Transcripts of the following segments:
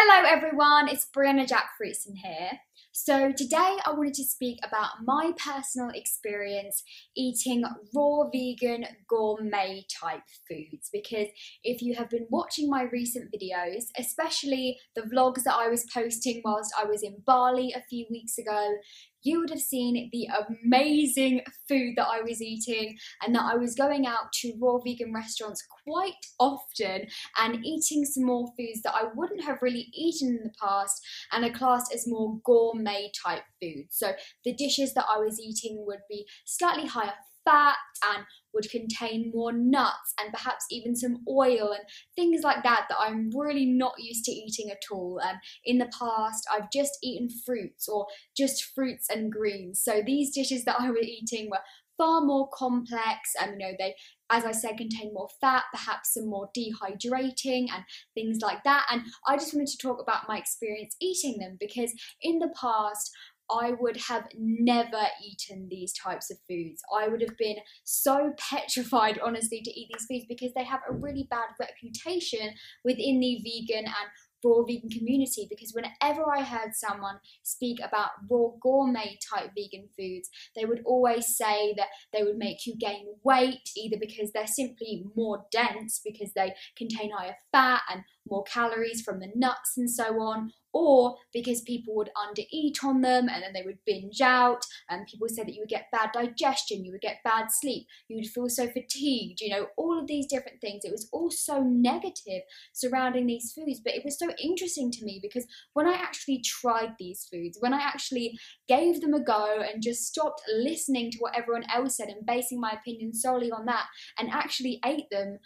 Hello everyone, it's Brianna Jackfruitson here. So today I wanted to speak about my personal experience eating raw vegan gourmet type foods, because if you have been watching my recent videos, especially the vlogs that I was posting whilst I was in Bali a few weeks ago, you would have seen the amazing food that I was eating and that I was going out to raw vegan restaurants quite often and eating some more foods that I wouldn't have really eaten in the past and are classed as more gourmet type foods. So the dishes that I was eating would be slightly higher fat and would contain more nuts and perhaps even some oil and things like that that I'm really not used to eating at all. In the past, I've just eaten fruits or just fruits and greens. So these dishes that I was eating were far more complex and they, as I said, contain more fat, perhaps some more dehydrating and things like that. And I just wanted to talk about my experience eating them, because in the past I would have never eaten these types of foods. I would have been so petrified, honestly, to eat these foods because they have a really bad reputation within the vegan and raw vegan community, because whenever I heard someone speak about raw gourmet type vegan foods, they would always say that they would make you gain weight, either because they're simply more dense because they contain higher fat and more calories from the nuts and so on, or because people would undereat on them and then they would binge out, and people said that you would get bad digestion, you would get bad sleep, you would feel so fatigued, all of these different things. It was all so negative surrounding these foods, but it was so interesting to me because when I actually tried these foods, when I actually gave them a go and just stopped listening to what everyone else said and basing my opinion solely on that and actually ate them,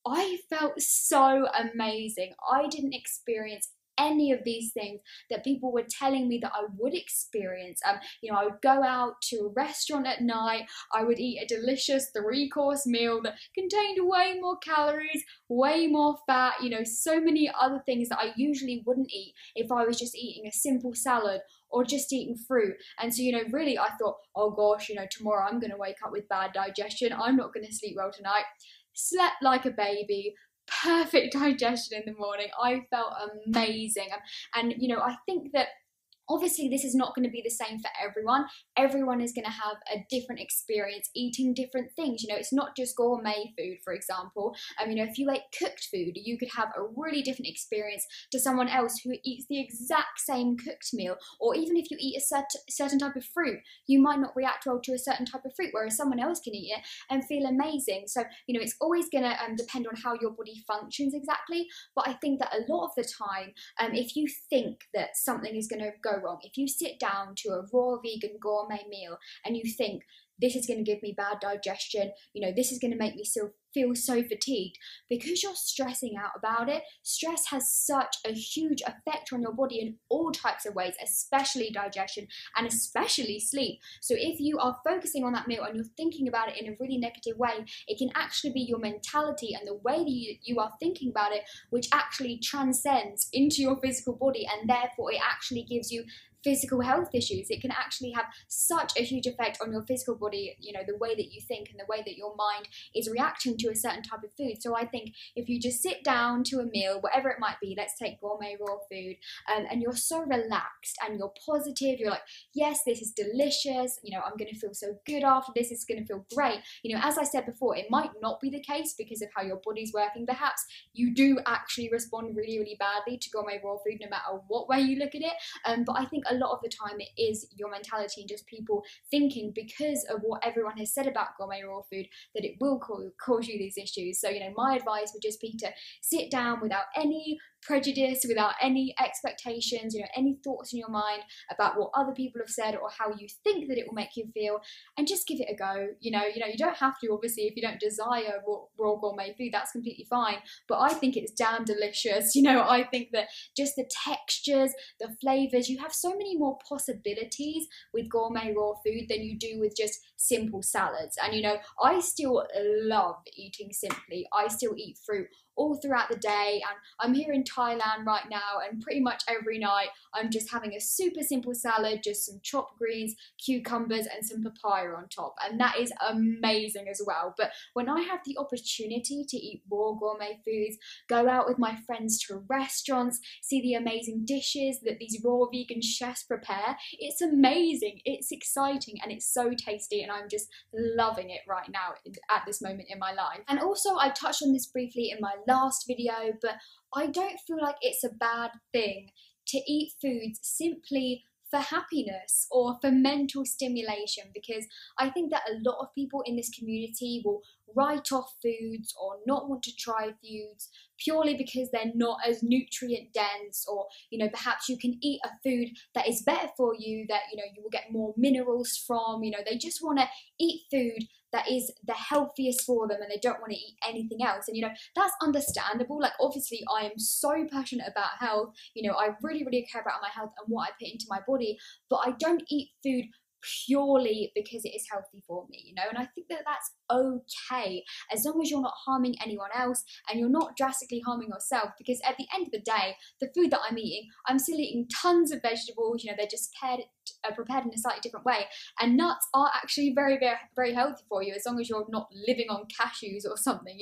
I felt so amazing. I didn't experience any of these things that people were telling me that I would experience. I would go out to a restaurant at night, I would eat a delicious 3-course meal that contained way more calories, way more fat, so many other things that I usually wouldn't eat if I was just eating a simple salad or just eating fruit. And so, really, I thought, oh gosh, tomorrow I'm going to wake up with bad digestion, I'm not going to sleep well tonight. Slept like a baby, perfect digestion in the morning. I felt amazing. And I think that obviously this is not going to be the same for everyone. Everyone is going to have a different experience eating different things. It's not just gourmet food, for example. If you ate cooked food, you could have a really different experience to someone else who eats the exact same cooked meal. Or even if you eat a certain type of fruit, you might not react well to a certain type of fruit, whereas someone else can eat it and feel amazing. So, it's always going to depend on how your body functions exactly. But I think that a lot of the time, if you think that something is going to go wrong, if you sit down to a raw vegan gourmet meal and you think, this is going to give me bad digestion, this is going to make me feel so fatigued, because you're stressing out about it. Stress has such a huge effect on your body in all types of ways, especially digestion and especially sleep. So if you are focusing on that meal and you're thinking about it in a really negative way, it can actually be your mentality and the way that you are thinking about it, which actually transcends into your physical body, and therefore it actually gives you physical health issues. It can actually have such a huge effect on your physical body, the way that you think and the way that your mind is reacting to a certain type of food. So I think if you just sit down to a meal, whatever it might be, let's take gourmet raw food, and you're so relaxed and you're positive, you're like, yes, this is delicious, I'm going to feel so good after this, it's going to feel great. As I said before, it might not be the case because of how your body's working. Perhaps you do actually respond really, really badly to gourmet raw food, no matter what way you look at it. But I think a lot of the time it is your mentality and just people thinking, because of what everyone has said about gourmet raw food, that it will cause you these issues. So my advice would just be to sit down without any prejudice, without any expectations, any thoughts in your mind about what other people have said or how you think that it will make you feel, and just give it a go. You don't have to, obviously, if you don't desire raw gourmet food, that's completely fine, but I think it's damn delicious. I think that just the textures, the flavors, you have so many more possibilities with gourmet raw food than you do with just simple salads. And I still love eating simply. I still eat fruit all throughout the day, and I'm here in Thailand right now, and pretty much every night I'm just having a super simple salad, just some chopped greens, cucumbers and some papaya on top, and that is amazing as well. But when I have the opportunity to eat raw gourmet foods, go out with my friends to restaurants, see the amazing dishes that these raw vegan chefs prepare, it's amazing, it's exciting, and it's so tasty, and I'm just loving it right now at this moment in my life. And also, I touched on this briefly in my last video, but I don't feel like it's a bad thing to eat foods simply for happiness or for mental stimulation, because I think that a lot of people in this community will write off foods or not want to try foods purely because they're not as nutrient dense, or perhaps you can eat a food that is better for you, that you will get more minerals from. They just want to eat food that is the healthiest for them, and they don't want to eat anything else. And that's understandable. Like, obviously I am so passionate about health, I really care about my health and what I put into my body, but I don't eat food purely because it is healthy for me, and I think that that's okay, as long as you're not harming anyone else and you're not drastically harming yourself. Because at the end of the day, the food that I'm eating, I'm still eating tons of vegetables, they're just prepared in a slightly different way, and nuts are actually very healthy for you, as long as you're not living on cashews or something.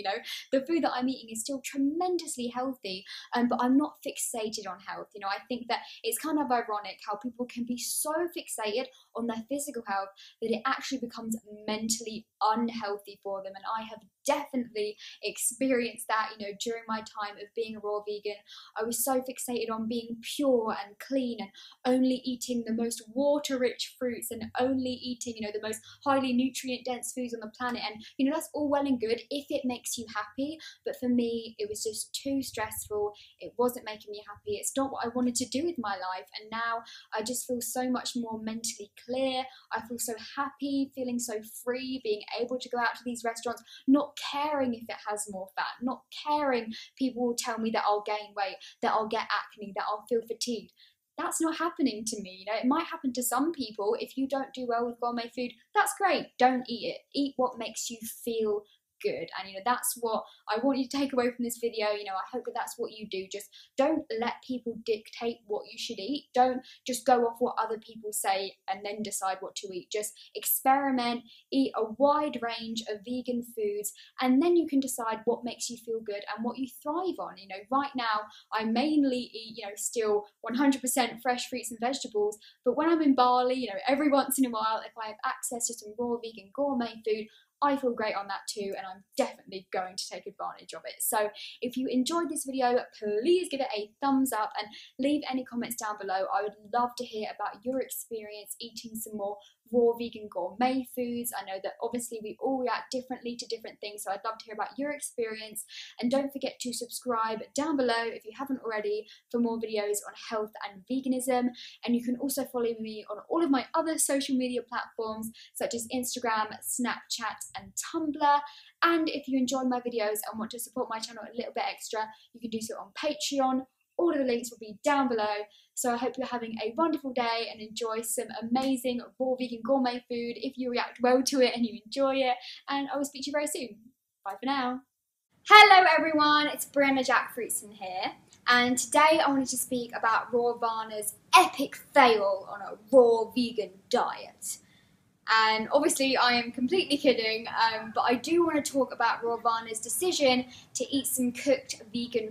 The food that I'm eating is still tremendously healthy, but I'm not fixated on health. I think that it's kind of ironic how people can be so fixated on their physical health that it actually becomes mentally unhealthy for them. And I have definitely experienced that, during my time of being a raw vegan. I was so fixated on being pure and clean and only eating the most water-rich fruits and only eating, the most highly nutrient-dense foods on the planet. And, that's all well and good if it makes you happy, but for me, it was just too stressful. It wasn't making me happy. It's not what I wanted to do with my life. And now I just feel so much more mentally clear. I feel so happy, feeling so free, being able to go out to these restaurants, not caring if it has more fat, not caring people will tell me that I'll gain weight, that I'll get acne, that I'll feel fatigued. That's not happening to me. It might happen to some people. If you don't do well with gourmet food, that's great. Don't eat it. Eat what makes you feel good. And that's what I want you to take away from this video. I hope that that's what you do. Just don't let people dictate what you should eat. Don't just go off what other people say and then decide what to eat. Just experiment, eat a wide range of vegan foods, and then you can decide what makes you feel good and what you thrive on. Right now I mainly eat still 100% fresh fruits and vegetables, but when I'm in Bali, every once in a while, if I have access to some raw vegan gourmet food, I feel great on that too, and I'm definitely going to take advantage of it. So if you enjoyed this video, please give it a thumbs up and leave any comments down below. I would love to hear about your experience eating some more raw vegan gourmet foods. I know that obviously we all react differently to different things, so I'd love to hear about your experience. And don't forget to subscribe down below if you haven't already for more videos on health and veganism. And you can also follow me on all of my other social media platforms such as Instagram, Snapchat and Tumblr. And if you enjoy my videos and want to support my channel a little bit extra, you can do so on Patreon. All of the links will be down below. So I hope you're having a wonderful day and enjoy some amazing raw vegan gourmet food if you react well to it and you enjoy it. And I will speak to you very soon. Bye for now. Hello everyone, it's Brianna Jackfruitson here. And today I wanted to speak about Rawvana's epic fail on a raw vegan diet. And obviously I am completely kidding, but I do want to talk about Rawvana's decision to eat some cooked vegan